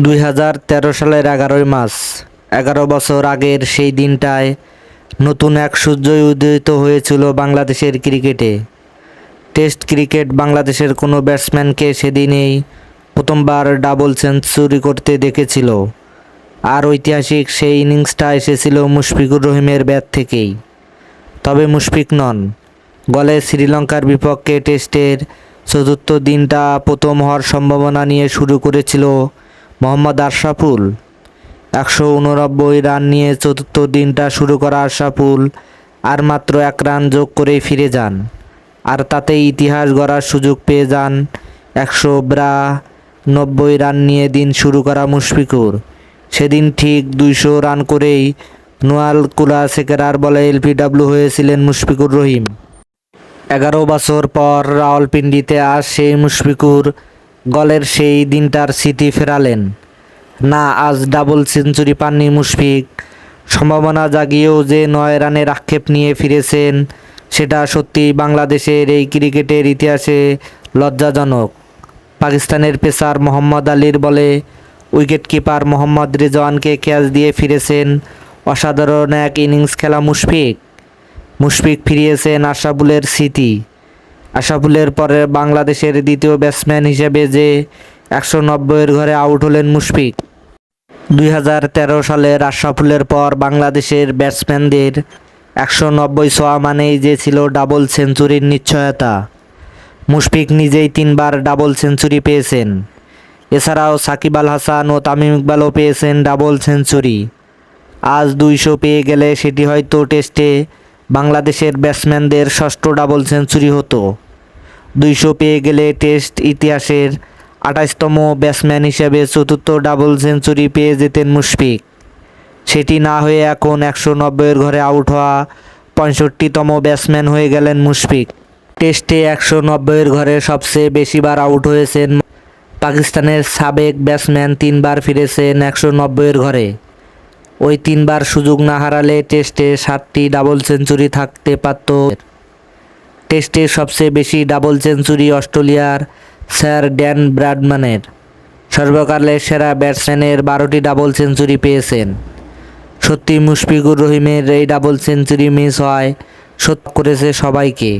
2013 সালের 11 মার্চ, 11 বছর আগের সেই দিনটায় নতুন এক সূর্যই উদিত হয়েছিল বাংলাদেশের ক্রিকেটে। টেস্ট ক্রিকেট বাংলাদেশের কোনো ব্যাটসম্যানকে সেদিনেই প্রথমবার ডাবল সেঞ্চুরি করতে দেখেছিল। আর ঐতিহাসিক সেই ইনিংসটা এসেছিল মুশফিকুর রহিমের ব্যাট থেকেই। তবে মুশফিক নন, গলে শ্রীলঙ্কার বিপক্ষে টেস্টের চতুর্থ দিনটা প্রথম হওয়ার সম্ভাবনা নিয়ে শুরু করেছিল মোহাম্মদ আশরাফুল। 189 রান নিয়ে চতুর্থ দিনটা শুরু করা আশরাফুল আর মাত্র 1 রান যোগ করেই ফিরে যান, আর তাতেই ইতিহাস গড়ার সুযোগ পেয়ে যান 192 রান নিয়ে দিন শুরু করা মুশফিকুর। সেদিন ঠিক 200 রান করেই নোয়াল কুলাসেকেরার বলে এলবিডব্লিউ হয়েছিলেন মুশফিকুর রহিম। 11 বছর পর রাওয়ালপিন্ডিতে আজ সেই মুশফিকুর গলের সেই দিনটার স্মৃতি ফেরালেন। না, আজ ডাবল সেঞ্চুরি পাননি মুশফিক, সম্ভাবনা জাগিয়েও যে 9 রানের আক্ষেপ নিয়ে ফিরেছেন সেটা সত্যি বাংলাদেশের এই ক্রিকেটের ইতিহাসে লজ্জাজনক। পাকিস্তানের পেসার মোহাম্মদ আলীর বলে উইকেটকিপার মোহাম্মদ রেজওয়ানকে ক্যাচ দিয়ে ফিরেছেন অসাধারণ এক ইনিংস খেলা মুশফিক ফিরিয়েছেন আশরাফুলের স্মৃতি। আশরাফুলের পরে বাংলাদেশের দ্বিতীয় ব্যাটসম্যান হিসেবে যে 190-এর ঘরে আউট হলেন মুশফিক। 2013 সালের আশরাফুলের পর বাংলাদেশের ব্যাটসম্যানদের 190 ছোঁয়া মানেই যে ছিল ডাবল সেঞ্চুরির নিশ্চয়তা। মুশফিক নিজেই 3বার ডাবল সেঞ্চুরি পেয়েছেন। এছাড়াও সাকিব আল হাসান ও তামিম ইকবালও পেয়েছেন ডাবল সেঞ্চুরি। আজ 200 পেয়ে গেলে সেটি হয়তো টেস্টে বাংলাদেশের ব্যাটসম্যানদের ষষ্ঠ ডাবল সেঞ্চুরি হতো। 200 পেয়ে গেলে টেস্ট ইতিহাসের 28তম ব্যাটসম্যান হিসেবে চতুর্থ ডাবল সেঞ্চুরি পেয়ে যেতেন মুশফিক। সেটি না হয়ে এখন 190-এর ঘরে আউট হওয়া 65তম ব্যাটসম্যান হয়ে গেলেন মুশফিক। টেস্টে 190-এর ঘরে সবচেয়ে বেশিবার আউট হয়েছেন পাকিস্তানের সাবেক ব্যাটসম্যান। 3বার ফিরেছেন 190-এর ঘরে। ওই 3বার সুযোগ না হারালে টেস্টে 7টি ডাবল সেঞ্চুরি থাকতে পারত। টেস্টে সবচেয়ে বেশি ডাবল সেঞ্চুরি অস্ট্রেলিয়ার স্যার ড্যান ব্র্যাডম্যানের। সর্বকালের সেরা ব্যাটসম্যানের 12টি ডাবল সেঞ্চুরি পেয়েছেন। সত্যি মুশফিকুর রহিমের এই ডাবল সেঞ্চুরি মিস হয় সত্যি করেছে সবাইকে।